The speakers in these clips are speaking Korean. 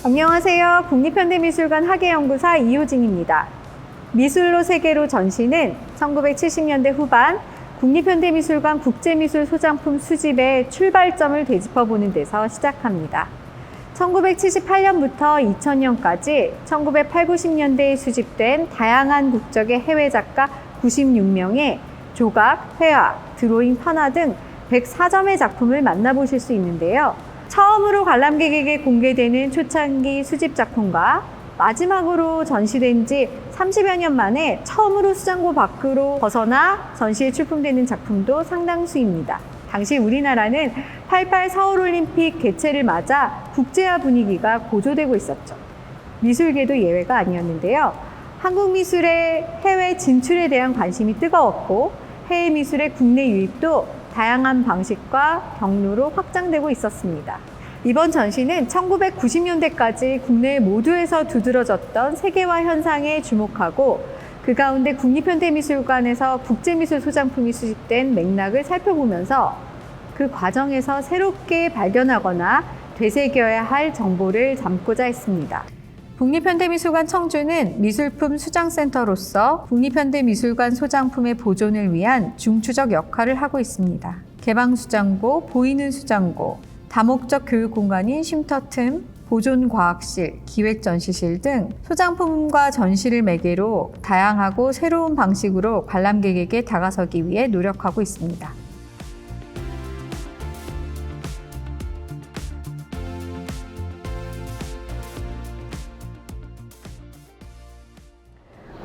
안녕하세요. 국립현대미술관 학예연구사 이효진입니다. 미술로 세계로 전시는 1970년대 후반 국립현대미술관 국제미술 소장품 수집의 출발점을 되짚어보는 데서 시작합니다. 1978년부터 2000년까지 1980, 90년대에 수집된 다양한 국적의 해외 작가 96명의 조각, 회화, 드로잉, 판화 등 104점의 작품을 만나보실 수 있는데요. 처음으로 관람객에게 공개되는 초창기 수집 작품과 마지막으로 전시된 지 30여 년 만에 처음으로 수장고 밖으로 벗어나 전시에 출품되는 작품도 상당수입니다. 당시 우리나라는 88 서울올림픽 개최를 맞아 국제화 분위기가 고조되고 있었죠. 미술계도 예외가 아니었는데요. 한국 미술의 해외 진출에 대한 관심이 뜨거웠고 해외 미술의 국내 유입도 다양한 방식과 경로로 확장되고 있었습니다. 이번 전시는 1990년대까지 국내 모두에서 두드러졌던 세계화 현상에 주목하고 그 가운데 국립현대미술관에서 국제미술 소장품이 수집된 맥락을 살펴보면서 그 과정에서 새롭게 발견하거나 되새겨야 할 정보를 담고자 했습니다. 국립현대미술관 청주는 미술품 수장센터로서 국립현대미술관 소장품의 보존을 위한 중추적 역할을 하고 있습니다. 개방수장고, 보이는 수장고, 다목적 교육공간인 쉼터틈, 보존과학실, 기획전시실 등 소장품과 전시를 매개로 다양하고 새로운 방식으로 관람객에게 다가서기 위해 노력하고 있습니다.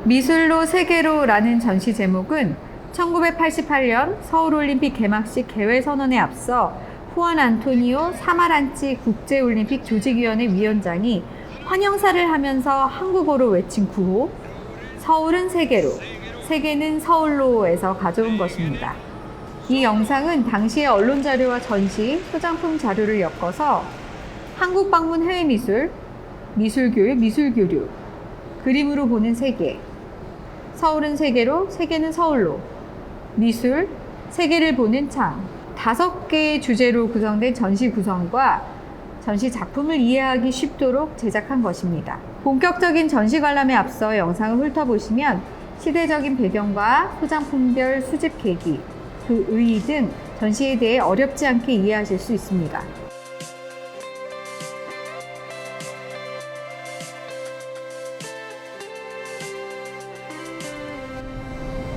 미술로 세계로라는 전시 제목은 1988년 서울올림픽 개막식 개회선언에 앞서 후안 안토니오 사마란치 국제올림픽 조직위원회 위원장이 환영사를 하면서 한국어로 외친 구호 서울은 세계로, 세계는 서울로에서 가져온 것입니다. 이 영상은 당시의 언론 자료와 전시, 소장품 자료를 엮어서 한국 방문 해외미술, 미술교육, 미술교류, 그림으로 보는 세계, 서울은 세계로, 세계는 서울로, 미술, 세계를 보는 창, 5개의 주제로 구성된 전시 구성과 전시 작품을 이해하기 쉽도록 제작한 것입니다. 본격적인 전시 관람에 앞서 영상을 훑어보시면 시대적인 배경과 소장품별 수집 계기, 그 의의 등 전시에 대해 어렵지 않게 이해하실 수 있습니다.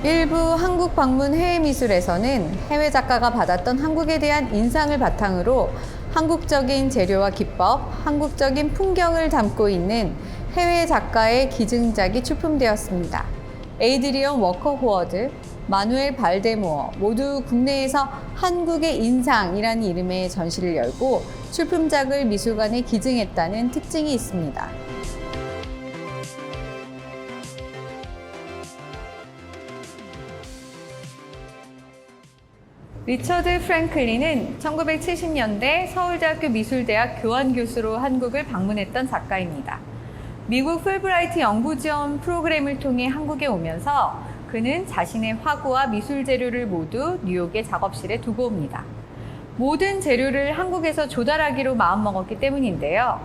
일부 한국 방문 해외미술에서는 해외 작가가 받았던 한국에 대한 인상을 바탕으로 한국적인 재료와 기법, 한국적인 풍경을 담고 있는 해외 작가의 기증작이 출품되었습니다. 에이드리언 워커 호워드, 마누엘 발데모어 모두 국내에서 한국의 인상이라는 이름의 전시를 열고 출품작을 미술관에 기증했다는 특징이 있습니다. 리처드 프랭클린은 1970년대 서울대학교 미술대학 교환교수로 한국을 방문했던 작가입니다. 미국 풀브라이트 연구지원 프로그램을 통해 한국에 오면서 그는 자신의 화구와 미술 재료를 모두 뉴욕의 작업실에 두고 옵니다. 모든 재료를 한국에서 조달하기로 마음먹었기 때문인데요.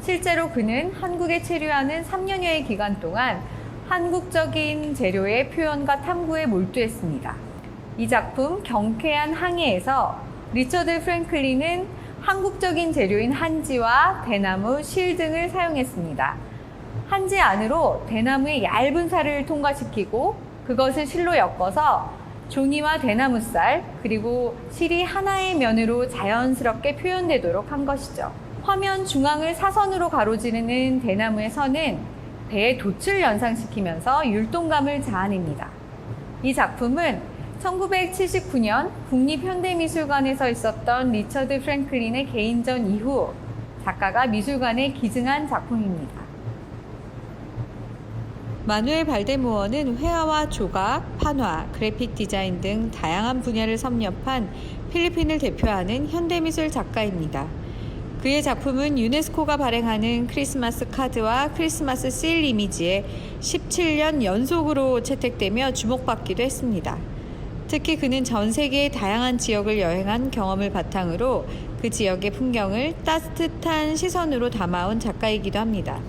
실제로 그는 한국에 체류하는 3년여의 기간 동안 한국적인 재료의 표현과 탐구에 몰두했습니다. 이 작품 경쾌한 항해에서 리처드 프랭클린은 한국적인 재료인 한지와 대나무, 실 등을 사용했습니다. 한지 안으로 대나무의 얇은 살을 통과시키고 그것을 실로 엮어서 종이와 대나무살 그리고 실이 하나의 면으로 자연스럽게 표현되도록 한 것이죠. 화면 중앙을 사선으로 가로지르는 대나무의 선은 배의 돛을 연상시키면서 율동감을 자아냅니다. 이 작품은 1979년 국립현대미술관에서 있었던 리처드 프랭클린의 개인전 이후 작가가 미술관에 기증한 작품입니다. 마누엘 발데모어는 회화와 조각, 판화, 그래픽 디자인 등 다양한 분야를 섭렵한 필리핀을 대표하는 현대미술 작가입니다. 그의 작품은 유네스코가 발행하는 크리스마스 카드와 크리스마스 실 이미지에 17년 연속으로 채택되며 주목받기도 했습니다. 특히 그는 전 세계의 다양한 지역을 여행한 경험을 바탕으로 그 지역의 풍경을 따뜻한 시선으로 담아온 작가이기도 합니다.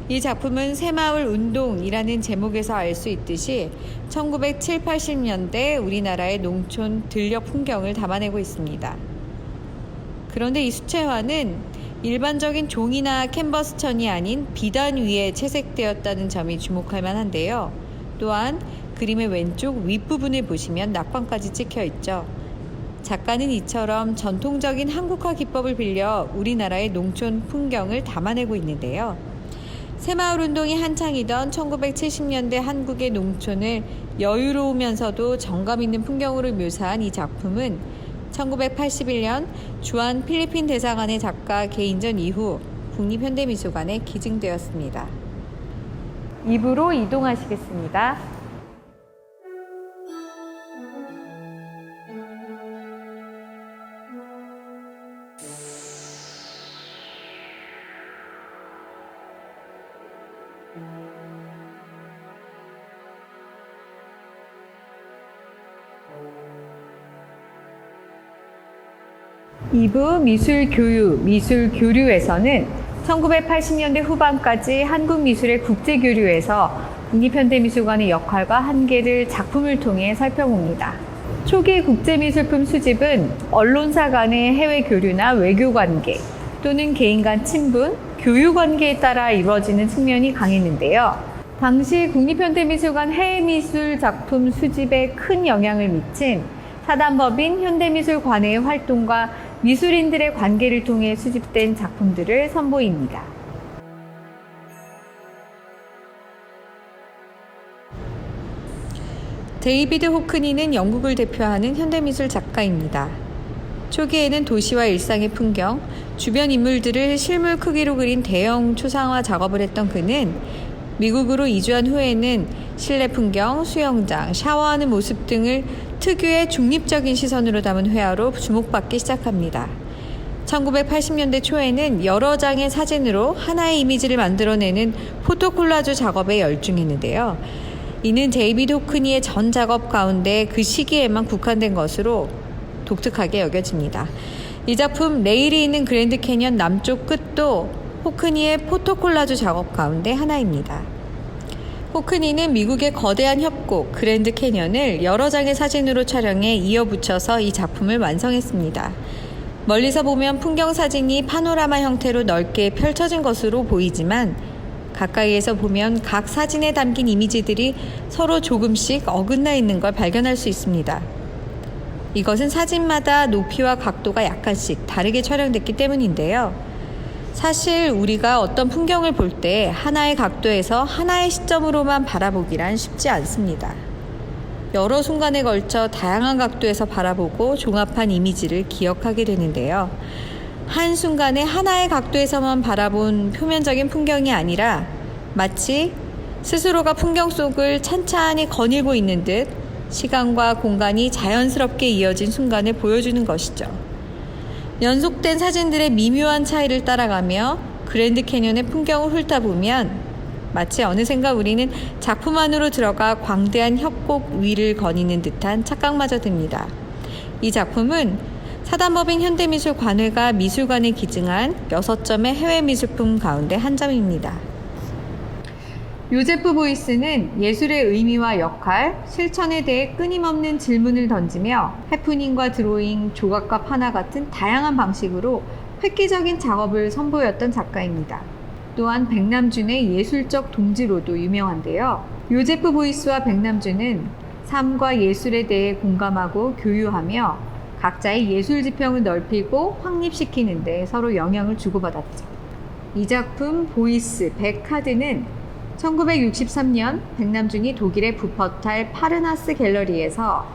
이 작품은 새마을 운동이라는 제목에서 알 수 있듯이 1970, 80년대 우리나라의 농촌 들녘 풍경을 담아내고 있습니다. 그런데 이 수채화는 일반적인 종이나 캔버스 천이 아닌 비단 위에 채색되었다는 점이 주목할 만한데요. 또한 그림의 왼쪽 윗부분을 보시면 낙관까지 찍혀 있죠. 작가는 이처럼 전통적인 한국화 기법을 빌려 우리나라의 농촌 풍경을 담아내고 있는데요. 새마을 운동이 한창이던 1970년대 한국의 농촌을 여유로우면서도 정감 있는 풍경으로 묘사한 이 작품은 1981년 주한 필리핀 대사관의 작가 개인전 이후 국립현대미술관에 기증되었습니다. 2부로 이동하시겠습니다. 이부 미술교육, 미술교류에서는 1980년대 후반까지 한국미술의 국제교류에서 국립현대미술관의 역할과 한계를 작품을 통해 살펴봅니다. 초기 국제미술품 수집은 언론사 간의 해외 교류나 외교관계 또는 개인 간 친분, 교류관계에 따라 이루어지는 측면이 강했는데요. 당시 국립현대미술관 해외미술 작품 수집에 큰 영향을 미친 사단법인 현대미술관의 활동과 미술인들의 관계를 통해 수집된 작품들을 선보입니다. 데이비드 호크니는 영국을 대표하는 현대미술 작가입니다. 초기에는 도시와 일상의 풍경, 주변 인물들을 실물 크기로 그린 대형 초상화 작업을 했던 그는 미국으로 이주한 후에는 실내 풍경, 수영장, 샤워하는 모습 등을 특유의 중립적인 시선으로 담은 회화로 주목받기 시작합니다. 1980년대 초에는 여러 장의 사진으로 하나의 이미지를 만들어내는 포토콜라주 작업에 열중했는데요. 이는 데이비드 호크니의 전 작업 가운데 그 시기에만 국한된 것으로 독특하게 여겨집니다. 이 작품 레일이 있는 그랜드 캐년 남쪽 끝도 호크니의 포토콜라주 작업 가운데 하나입니다. 호크니는 미국의 거대한 협곡 그랜드 캐년을 여러 장의 사진으로 촬영해 이어붙여서 이 작품을 완성했습니다. 멀리서 보면 풍경 사진이 파노라마 형태로 넓게 펼쳐진 것으로 보이지만 가까이에서 보면 각 사진에 담긴 이미지들이 서로 조금씩 어긋나 있는 걸 발견할 수 있습니다. 이것은 사진마다 높이와 각도가 약간씩 다르게 촬영됐기 때문인데요. 사실 우리가 어떤 풍경을 볼 때 하나의 각도에서 하나의 시점으로만 바라보기란 쉽지 않습니다. 여러 순간에 걸쳐 다양한 각도에서 바라보고 종합한 이미지를 기억하게 되는데요. 한순간에 하나의 각도에서만 바라본 표면적인 풍경이 아니라 마치 스스로가 풍경 속을 찬찬히 거닐고 있는 듯 시간과 공간이 자연스럽게 이어진 순간을 보여주는 것이죠. 연속된 사진들의 미묘한 차이를 따라가며 그랜드 캐년의 풍경을 훑어보면 마치 어느샌가 우리는 작품 안으로 들어가 광대한 협곡 위를 거니는 듯한 착각마저 듭니다. 이 작품은 사단법인 현대미술관회가 미술관에 기증한 6점의 해외미술품 가운데 한 점입니다. 요제프 보이스는 예술의 의미와 역할, 실천에 대해 끊임없는 질문을 던지며 해프닝과 드로잉, 조각과 판화 같은 다양한 방식으로 획기적인 작업을 선보였던 작가입니다. 또한 백남준의 예술적 동지로도 유명한데요. 요제프 보이스와 백남준은 삶과 예술에 대해 공감하고 교류하며 각자의 예술 지평을 넓히고 확립시키는 데 서로 영향을 주고받았죠. 이 작품 보이스, 백카드는 1963년 백남준이 독일의 부퍼탈 파르나스 갤러리에서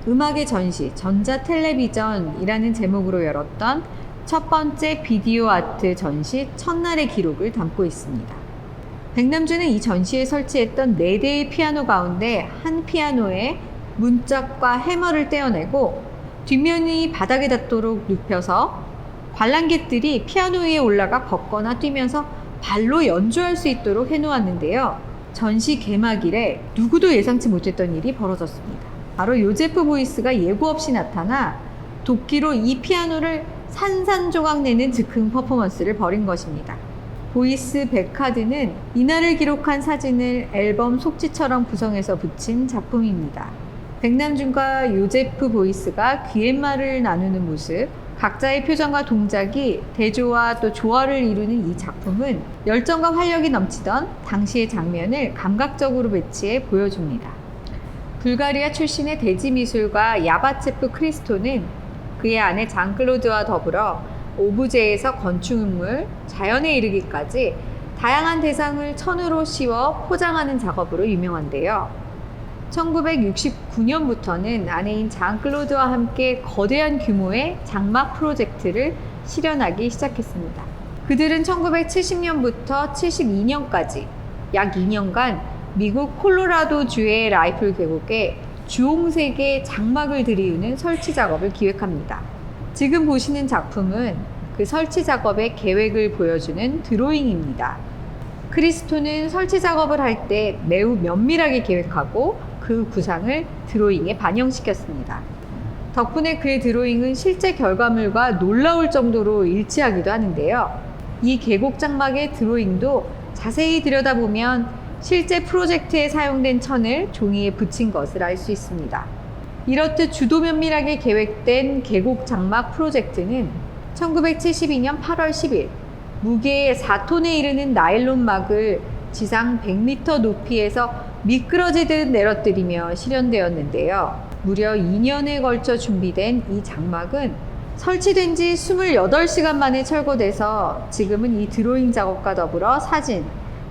음악의 전시, 전자텔레비전이라는 제목으로 열었던 첫 번째 비디오 아트 전시 첫날의 기록을 담고 있습니다. 백남준은 이 전시에 설치했던 4대의 피아노 가운데 한 피아노에 문짝과 해머를 떼어내고 뒷면이 바닥에 닿도록 눕혀서 관람객들이 피아노 위에 올라가 걷거나 뛰면서 발로 연주할 수 있도록 해놓았는데요. 전시 개막일에 누구도 예상치 못했던 일이 벌어졌습니다. 바로 요제프 보이스가 예고 없이 나타나 도끼로 이 피아노를 산산조각 내는 즉흥 퍼포먼스를 벌인 것입니다. 보이스 백카드는 이날을 기록한 사진을 앨범 속지처럼 구성해서 붙인 작품입니다. 백남준과 요제프 보이스가 귀옛말을 나누는 모습, 각자의 표정과 동작이 대조와 또 조화를 이루는 이 작품은 열정과 활력이 넘치던 당시의 장면을 감각적으로 배치해 보여줍니다. 불가리아 출신의 대지미술가 야바체프 크리스토는 그의 아내 장클로드와 더불어 오브제에서 건축물, 자연에 이르기까지 다양한 대상을 천으로 씌워 포장하는 작업으로 유명한데요. 1969년부터는 아내인 장클로드와 함께 거대한 규모의 장막 프로젝트를 실현하기 시작했습니다. 그들은 1970년부터 72년까지 약 2년간 미국 콜로라도주의 라이플 계곡에 주홍색의 장막을 들이우는 설치 작업을 기획합니다. 지금 보시는 작품은 그 설치 작업의 계획을 보여주는 드로잉입니다. 크리스토는 설치 작업을 할 때 매우 면밀하게 계획하고 그 구상을 드로잉에 반영시켰습니다. 덕분에 그의 드로잉은 실제 결과물과 놀라울 정도로 일치하기도 하는데요. 이 계곡 장막의 드로잉도 자세히 들여다보면 실제 프로젝트에 사용된 천을 종이에 붙인 것을 알 수 있습니다. 이렇듯 주도 면밀하게 계획된 계곡 장막 프로젝트는 1972년 8월 10일 무게 4톤에 이르는 나일론 막을 지상 100m 높이에서 미끄러지듯 내려뜨리며 실현되었는데요. 무려 2년에 걸쳐 준비된 이 장막은 설치된 지 28시간 만에 철거돼서 지금은 이 드로잉 작업과 더불어 사진,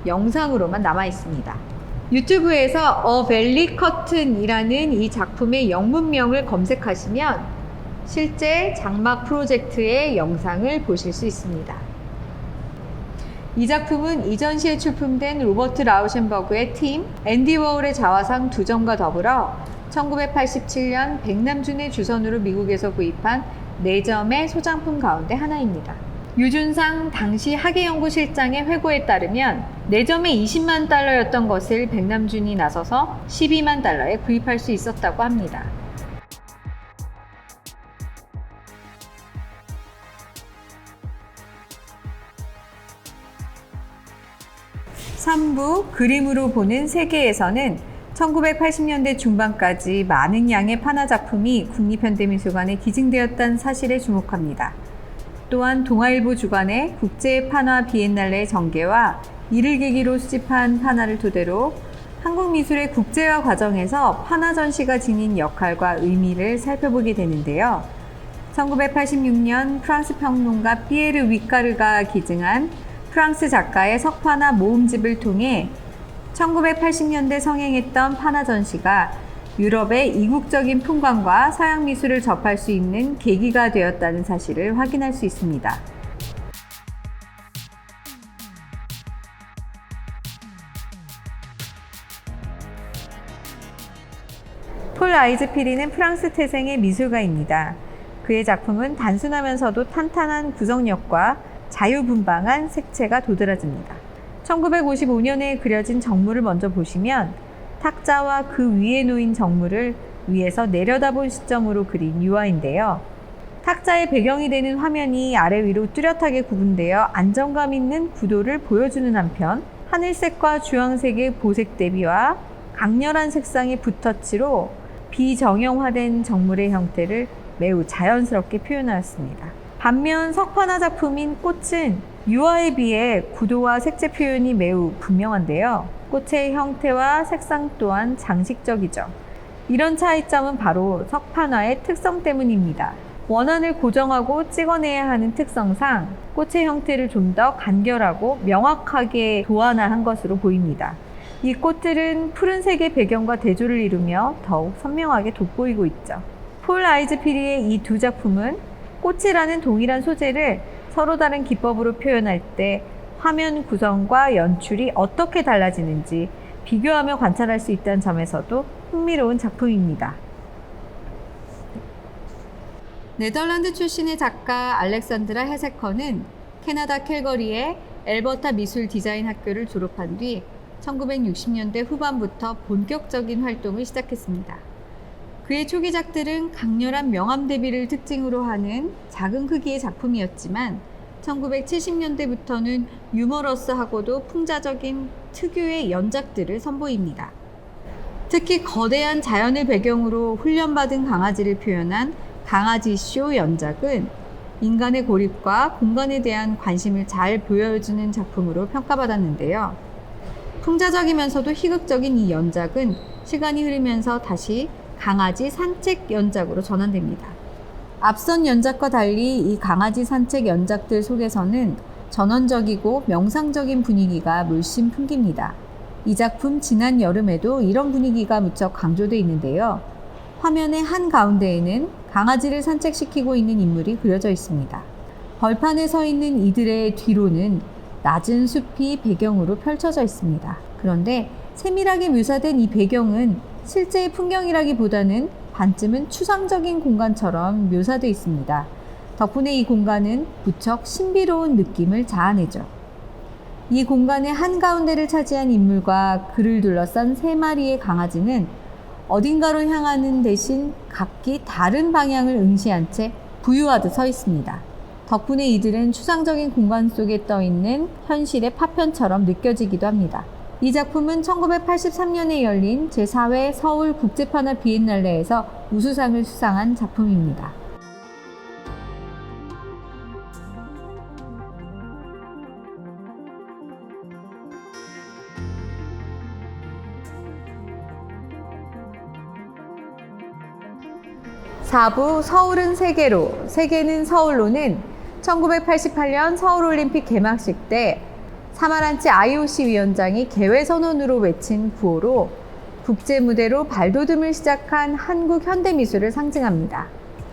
영상으로만 남아 있습니다. 유튜브에서 A Valley Curtain이라는 이 작품의 영문명을 검색하시면 실제 장막 프로젝트의 영상을 보실 수 있습니다. 이 작품은 이전 시에 출품된 로버트 라우셴버그의 팀, 앤디 워홀의 자화상 2점과 더불어 1987년 백남준의 주선으로 미국에서 구입한 4점의 소장품 가운데 하나입니다. 유준상 당시 학예연구실장의 회고에 따르면 4점에 20만 달러였던 것을 백남준이 나서서 12만 달러에 구입할 수 있었다고 합니다. 3부 그림으로 보는 세계에서는 1980년대 중반까지 많은 양의 판화 작품이 국립현대미술관에 기증되었다는 사실에 주목합니다. 또한 동아일보 주간의 국제 판화 비엔날레 전개와 이를 계기로 수집한 판화를 토대로 한국 미술의 국제화 과정에서 판화 전시가 지닌 역할과 의미를 살펴보게 되는데요. 1986년 프랑스 평론가 피에르 위카르가 기증한 프랑스 작가의 석판화 모음집을 통해 1980년대 성행했던 판화 전시가 유럽의 이국적인 풍광과 서양 미술을 접할 수 있는 계기가 되었다는 사실을 확인할 수 있습니다. 폴 아이즈피리는 프랑스 태생의 미술가입니다. 그의 작품은 단순하면서도 탄탄한 구성력과 자유분방한 색채가 도드라집니다. 1955년에 그려진 정물을 먼저 보시면 탁자와 그 위에 놓인 정물을 위에서 내려다본 시점으로 그린 유화인데요. 탁자의 배경이 되는 화면이 아래 위로 뚜렷하게 구분되어 안정감 있는 구도를 보여주는 한편 하늘색과 주황색의 보색 대비와 강렬한 색상의 붓터치로 비정형화된 정물의 형태를 매우 자연스럽게 표현하였습니다. 반면 석판화 작품인 꽃은 유화에 비해 구도와 색채 표현이 매우 분명한데요. 꽃의 형태와 색상 또한 장식적이죠. 이런 차이점은 바로 석판화의 특성 때문입니다. 원안을 고정하고 찍어내야 하는 특성상 꽃의 형태를 좀 더 간결하고 명확하게 도안화한 것으로 보입니다. 이 꽃들은 푸른색의 배경과 대조를 이루며 더욱 선명하게 돋보이고 있죠. 폴 아이즈피리의 이 두 작품은 꽃이라는 동일한 소재를 서로 다른 기법으로 표현할 때 화면 구성과 연출이 어떻게 달라지는지 비교하며 관찰할 수 있다는 점에서도 흥미로운 작품입니다. 네덜란드 출신의 작가 알렉산드라 헤세커는 캐나다 캘거리의 엘버타 미술 디자인 학교를 졸업한 뒤 1960년대 후반부터 본격적인 활동을 시작했습니다. 그의 초기작들은 강렬한 명암 대비를 특징으로 하는 작은 크기의 작품이었지만 1970년대부터는 유머러스하고도 풍자적인 특유의 연작들을 선보입니다. 특히 거대한 자연을 배경으로 훈련받은 강아지를 표현한 강아지쇼 연작은 인간의 고립과 공간에 대한 관심을 잘 보여주는 작품으로 평가받았는데요. 풍자적이면서도 희극적인 이 연작은 시간이 흐르면서 다시 강아지 산책 연작으로 전환됩니다. 앞선 연작과 달리 이 강아지 산책 연작들 속에서는 전원적이고 명상적인 분위기가 물씬 풍깁니다. 이 작품 지난 여름에도 이런 분위기가 무척 강조되어 있는데요. 화면의 한가운데에는 강아지를 산책시키고 있는 인물이 그려져 있습니다. 벌판에 서 있는 이들의 뒤로는 낮은 숲이 배경으로 펼쳐져 있습니다. 그런데 세밀하게 묘사된 이 배경은 실제의 풍경이라기보다는 반쯤은 추상적인 공간처럼 묘사되어 있습니다. 덕분에 이 공간은 무척 신비로운 느낌을 자아내죠. 이 공간의 한가운데를 차지한 인물과 그를 둘러싼 3마리의 강아지는 어딘가로 향하는 대신 각기 다른 방향을 응시한 채 부유하듯 서 있습니다. 덕분에 이들은 추상적인 공간 속에 떠있는 현실의 파편처럼 느껴지기도 합니다. 이 작품은 1983년에 열린 제4회 서울국제판화 비엔날레에서 우수상을 수상한 작품입니다. (4부) 서울은 세계로, 세계는 서울로는 1988년 서울올림픽 개막식 때 사마란치 IOC 위원장이 개회선언으로 외친 구호로 국제무대로 발돋움을 시작한 한국 현대미술을 상징합니다.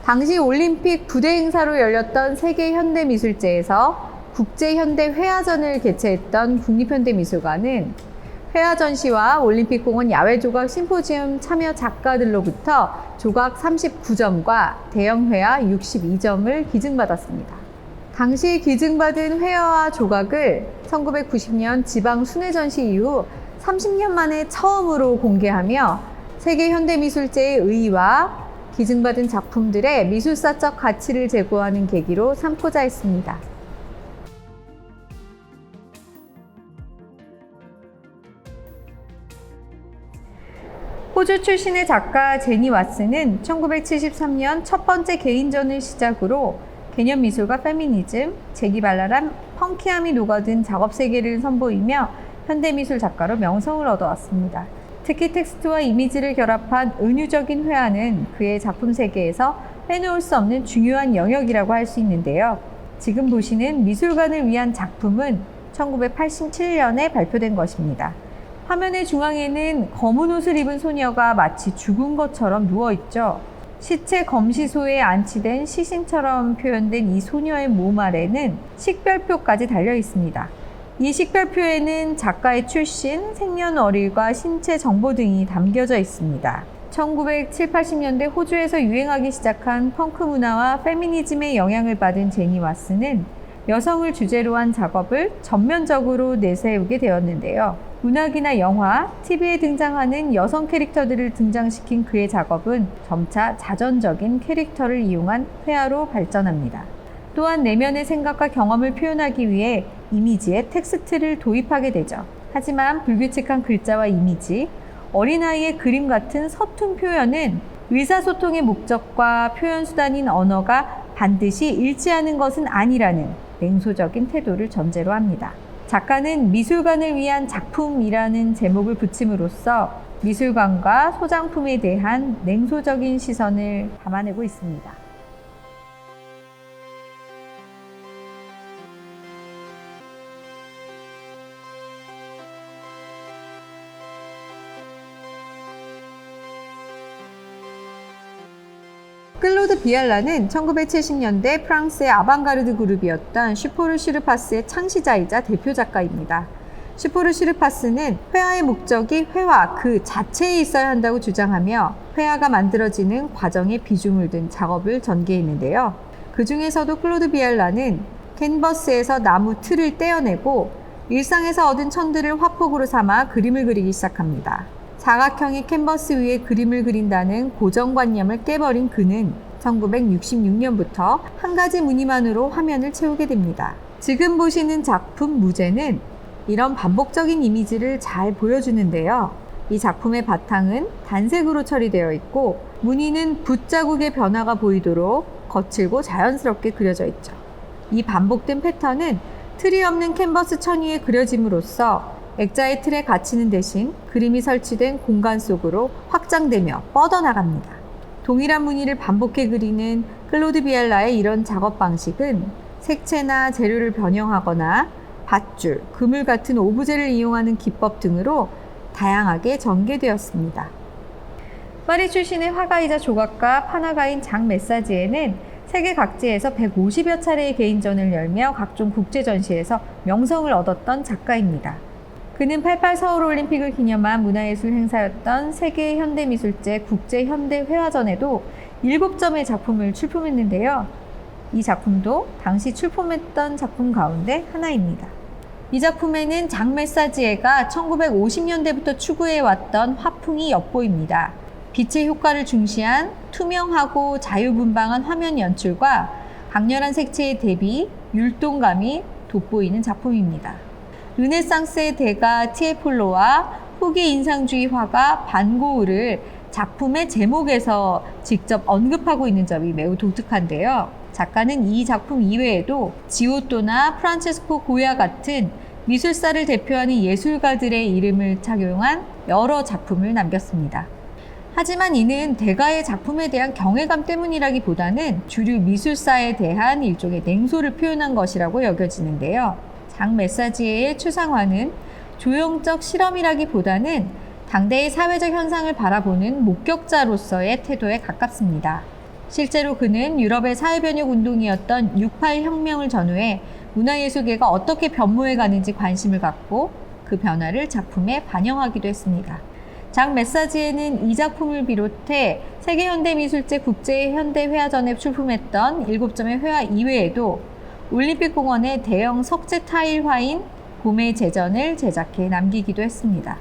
당시 올림픽 부대 행사로 열렸던 세계현대미술제에서 국제현대회화전을 개최했던 국립현대미술관은 회화 전시와 올림픽공원 야외조각 심포지움 참여 작가들로부터 조각 39점과 대형 회화 62점을 기증받았습니다. 당시 기증받은 회화와 조각을 1990년 지방 순회 전시 이후 30년 만에 처음으로 공개하며 세계현대미술제의 의의와 기증받은 작품들의 미술사적 가치를 제고하는 계기로 삼고자 했습니다. 호주 출신의 작가 제니 왓슨은 1973년 첫 번째 개인전을 시작으로 개념미술과 페미니즘, 재기발랄한 펑키함이 녹아든 작업 세계를 선보이며 현대미술 작가로 명성을 얻어왔습니다. 특히 텍스트와 이미지를 결합한 은유적인 회화는 그의 작품 세계에서 빼놓을 수 없는 중요한 영역이라고 할 수 있는데요. 지금 보시는 미술관을 위한 작품은 1987년에 발표된 것입니다. 화면의 중앙에는 검은 옷을 입은 소녀가 마치 죽은 것처럼 누워있죠. 시체 검시소에 안치된 시신처럼 표현된 이 소녀의 몸 아래는 식별표까지 달려 있습니다. 이 식별표에는 작가의 출신, 생년월일과 신체 정보 등이 담겨져 있습니다. 1970, 80년대 호주에서 유행하기 시작한 펑크 문화와 페미니즘의 영향을 받은 제니 왓슨은 여성을 주제로 한 작업을 전면적으로 내세우게 되었는데요. 문학이나 영화, TV에 등장하는 여성 캐릭터들을 등장시킨 그의 작업은 점차 자전적인 캐릭터를 이용한 회화로 발전합니다. 또한 내면의 생각과 경험을 표현하기 위해 이미지에 텍스트를 도입하게 되죠. 하지만 불규칙한 글자와 이미지, 어린아이의 그림 같은 서툰 표현은 의사소통의 목적과 표현 수단인 언어가 반드시 일치하는 것은 아니라는 냉소적인 태도를 전제로 합니다. 작가는 미술관을 위한 작품이라는 제목을 붙임으로써 미술관과 소장품에 대한 냉소적인 시선을 담아내고 있습니다. 클로드 비알라는 1970년대 프랑스의 아방가르드 그룹이었던 슈포르 슈르파스의 창시자이자 대표 작가입니다. 슈포르 슈르파스는 회화의 목적이 회화 그 자체에 있어야 한다고 주장하며 회화가 만들어지는 과정에 비중을 둔 작업을 전개했는데요. 그 중에서도 클로드 비알라는 캔버스에서 나무 틀을 떼어내고 일상에서 얻은 천들을 화폭으로 삼아 그림을 그리기 시작합니다. 사각형의 캔버스 위에 그림을 그린다는 고정관념을 깨버린 그는 1966년부터 한 가지 무늬만으로 화면을 채우게 됩니다. 지금 보시는 작품 무제는 이런 반복적인 이미지를 잘 보여주는데요. 이 작품의 바탕은 단색으로 처리되어 있고 무늬는 붓자국의 변화가 보이도록 거칠고 자연스럽게 그려져 있죠. 이 반복된 패턴은 틀이 없는 캔버스 천 위에 그려짐으로써 액자의 틀에 갇히는 대신 그림이 설치된 공간 속으로 확장되며 뻗어나갑니다. 동일한 무늬를 반복해 그리는 클로드 비알라의 이런 작업 방식은 색채나 재료를 변형하거나 밧줄, 그물 같은 오브제를 이용하는 기법 등으로 다양하게 전개되었습니다. 파리 출신의 화가이자 조각가 판화가인 장 메사지에는 세계 각지에서 150여 차례의 개인전을 열며 각종 국제전시에서 명성을 얻었던 작가입니다. 그는 88 서울올림픽을 기념한 문화예술 행사였던 세계 현대미술제 국제현대회화전에도 7점의 작품을 출품했는데요. 이 작품도 당시 출품했던 작품 가운데 하나입니다. 이 작품에는 장 메사지에가 1950년대부터 추구해왔던 화풍이 엿보입니다. 빛의 효과를 중시한 투명하고 자유분방한 화면 연출과 강렬한 색채의 대비, 율동감이 돋보이는 작품입니다. 르네상스의 대가 티에폴로와 후기 인상주의 화가 반 고흐를 작품의 제목에서 직접 언급하고 있는 점이 매우 독특한데요. 작가는 이 작품 이외에도 지오토나 프란체스코 고야 같은 미술사를 대표하는 예술가들의 이름을 착용한 여러 작품을 남겼습니다. 하지만 이는 대가의 작품에 대한 경외감 때문이라기보다는 주류 미술사에 대한 일종의 냉소를 표현한 것이라고 여겨지는데요. 장 메사지에의 추상화는 조형적 실험이라기보다는 당대의 사회적 현상을 바라보는 목격자로서의 태도에 가깝습니다. 실제로 그는 유럽의 사회변혁 운동이었던 68 혁명을 전후해 문화예술계가 어떻게 변모해 가는지 관심을 갖고 그 변화를 작품에 반영하기도 했습니다. 장 메사지에는 이 작품을 비롯해 세계현대미술제 국제현대회화전에 출품했던 7점의 회화 이외에도 올림픽공원의 대형 석재 타일화인 봄의 제전을 제작해 남기기도 했습니다.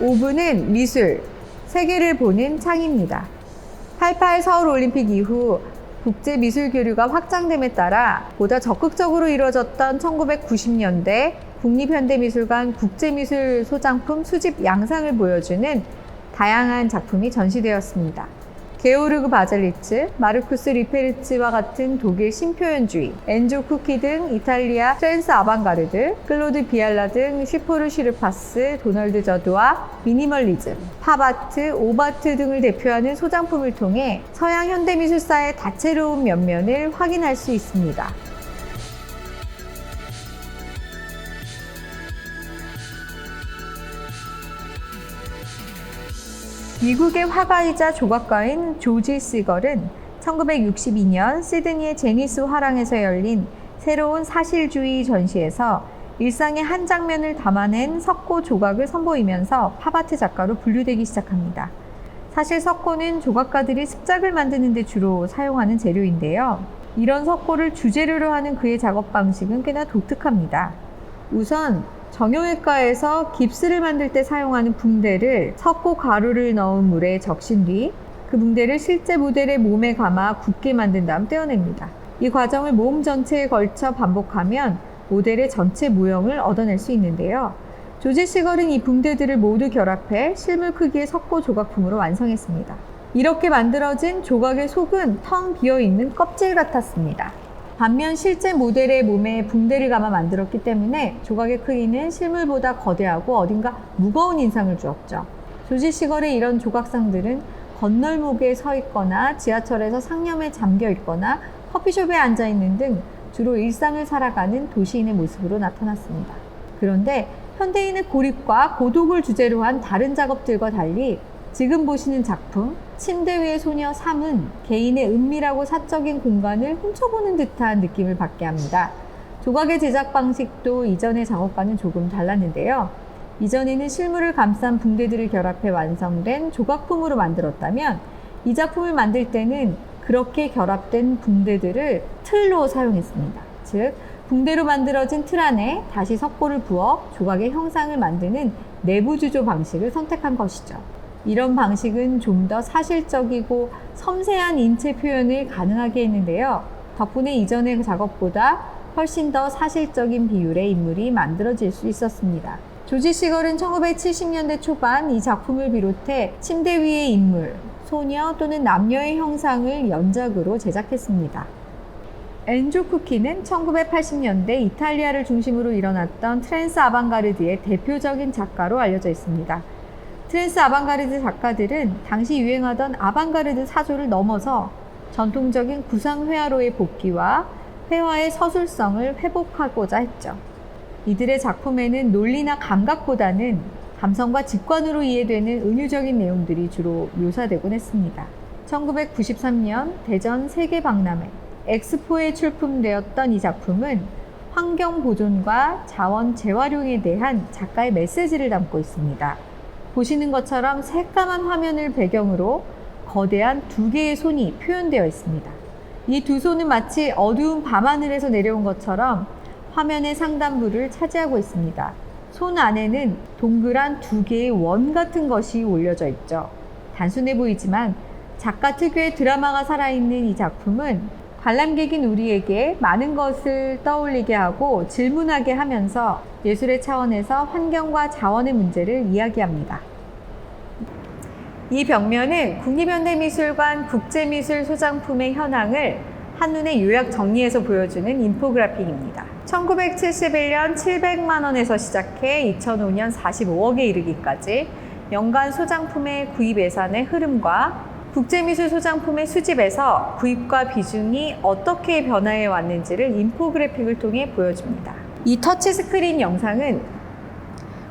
오브는 미술, 세계를 보는 창입니다. 88 서울올림픽 이후 국제미술교류가 확장됨에 따라 보다 적극적으로 이루어졌던 1990년대 국립현대미술관 국제미술 소장품 수집 양상을 보여주는 다양한 작품이 전시되었습니다. 게오르그 바젤리츠, 마르쿠스 리페르츠와 같은 독일 신표현주의, 엔조 쿠키 등 이탈리아 트랜스 아방가르드, 클로드 비알라 등 슈포르 슈르파스, 도널드 저드와 미니멀리즘, 팝아트, 옵아트 등을 대표하는 소장품을 통해 서양 현대미술사의 다채로운 면면을 확인할 수 있습니다. 미국의 화가이자 조각가인 조지 시걸은 1962년 시드니의 제니스 화랑에서 열린 새로운 사실주의 전시에서 일상의 한 장면을 담아낸 석고 조각을 선보이면서 팝아트 작가로 분류되기 시작합니다. 사실 석고는 조각가들이 습작을 만드는 데 주로 사용하는 재료인데요. 이런 석고를 주재료로 하는 그의 작업 방식은 꽤나 독특합니다. 우선 정형외과에서 깁스를 만들 때 사용하는 붕대를 석고 가루를 넣은 물에 적신 뒤 그 붕대를 실제 모델의 몸에 감아 굳게 만든 다음 떼어냅니다. 이 과정을 몸 전체에 걸쳐 반복하면 모델의 전체 모형을 얻어낼 수 있는데요. 조지 시걸은 이 붕대들을 모두 결합해 실물 크기의 석고 조각품으로 완성했습니다. 이렇게 만들어진 조각의 속은 텅 비어있는 껍질 같았습니다. 반면 실제 모델의 몸에 붕대를 감아 만들었기 때문에 조각의 크기는 실물보다 거대하고 어딘가 무거운 인상을 주었죠. 조지 시걸의 이런 조각상들은 건널목에 서 있거나 지하철에서 상념에 잠겨 있거나 커피숍에 앉아 있는 등 주로 일상을 살아가는 도시인의 모습으로 나타났습니다. 그런데 현대인의 고립과 고독을 주제로 한 다른 작업들과 달리 지금 보시는 작품 침대 위의 소녀 3은 개인의 은밀하고 사적인 공간을 훔쳐보는 듯한 느낌을 받게 합니다. 조각의 제작 방식도 이전의 작업과는 조금 달랐는데요. 이전에는 실물을 감싼 붕대들을 결합해 완성된 조각품으로 만들었다면 이 작품을 만들 때는 그렇게 결합된 붕대들을 틀로 사용했습니다. 즉, 붕대로 만들어진 틀 안에 다시 석고를 부어 조각의 형상을 만드는 내부 주조 방식을 선택한 것이죠. 이런 방식은 좀 더 사실적이고 섬세한 인체 표현을 가능하게 했는데요. 덕분에 이전의 작업보다 훨씬 더 사실적인 비율의 인물이 만들어질 수 있었습니다. 조지 시걸은 1970년대 초반 이 작품을 비롯해 침대 위의 인물, 소녀 또는 남녀의 형상을 연작으로 제작했습니다. 엔조 쿠키는 1980년대 이탈리아를 중심으로 일어났던 트랜스 아방가르드의 대표적인 작가로 알려져 있습니다. 트랜스 아방가르드 작가들은 당시 유행하던 아방가르드 사조를 넘어서 전통적인 구상 회화로의 복귀와 회화의 서술성을 회복하고자 했죠. 이들의 작품에는 논리나 감각보다는 감성과 직관으로 이해되는 은유적인 내용들이 주로 묘사되곤 했습니다. 1993년 대전 세계박람회 엑스포에 출품되었던 이 작품은 환경 보존과 자원 재활용에 대한 작가의 메시지를 담고 있습니다. 보시는 것처럼 새까만 화면을 배경으로 거대한 두 개의 손이 표현되어 있습니다. 이 두 손은 마치 어두운 밤하늘에서 내려온 것처럼 화면의 상단부를 차지하고 있습니다. 손 안에는 동그란 두 개의 원 같은 것이 올려져 있죠. 단순해 보이지만 작가 특유의 드라마가 살아있는 이 작품은 관람객인 우리에게 많은 것을 떠올리게 하고 질문하게 하면서 예술의 차원에서 환경과 자원의 문제를 이야기합니다. 이 벽면은 국립현대미술관 국제미술 소장품의 현황을 한눈에 요약 정리해서 보여주는 인포그래픽입니다. 1971년 700만 원에서 시작해 2005년 45억에 이르기까지 연간 소장품의 구입 예산의 흐름과 국제미술 소장품의 수집에서 구입과 비중이 어떻게 변화해 왔는지를 인포그래픽을 통해 보여줍니다. 이 터치스크린 영상은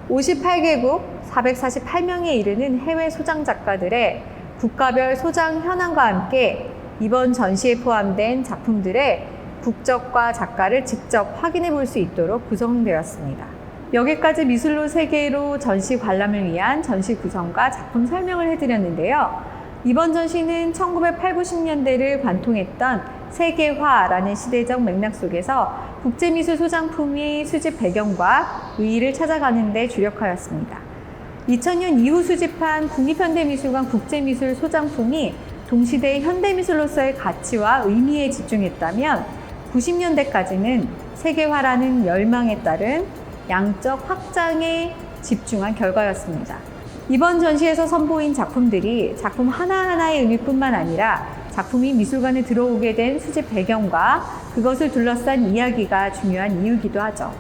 58개국 448명에 이르는 해외 소장 작가들의 국가별 소장 현황과 함께 이번 전시에 포함된 작품들의 국적과 작가를 직접 확인해 볼 수 있도록 구성되었습니다. 여기까지 미술로 세계로 전시 관람을 위한 전시 구성과 작품 설명을 해드렸는데요. 이번 전시는 1980, 90년대를 관통했던 세계화라는 시대적 맥락 속에서 국제미술 소장품의 수집 배경과 의의를 찾아가는 데 주력하였습니다. 2000년 이후 수집한 국립현대미술관 국제미술 소장품이 동시대의 현대미술로서의 가치와 의미에 집중했다면 90년대까지는 세계화라는 열망에 따른 양적 확장에 집중한 결과였습니다. 이번 전시에서 선보인 작품들이 작품 하나하나의 의미뿐만 아니라 작품이 미술관에 들어오게 된 수집 배경과 그것을 둘러싼 이야기가 중요한 이유이기도 하죠.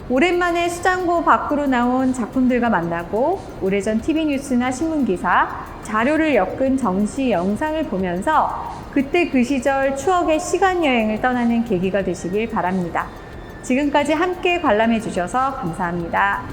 오랜만에 수장고 밖으로 나온 작품들과 만나고 오래전 TV 뉴스나 신문기사, 자료를 엮은 전시 영상을 보면서 그때 그 시절 추억의 시간여행을 떠나는 계기가 되시길 바랍니다. 지금까지 함께 관람해 주셔서 감사합니다.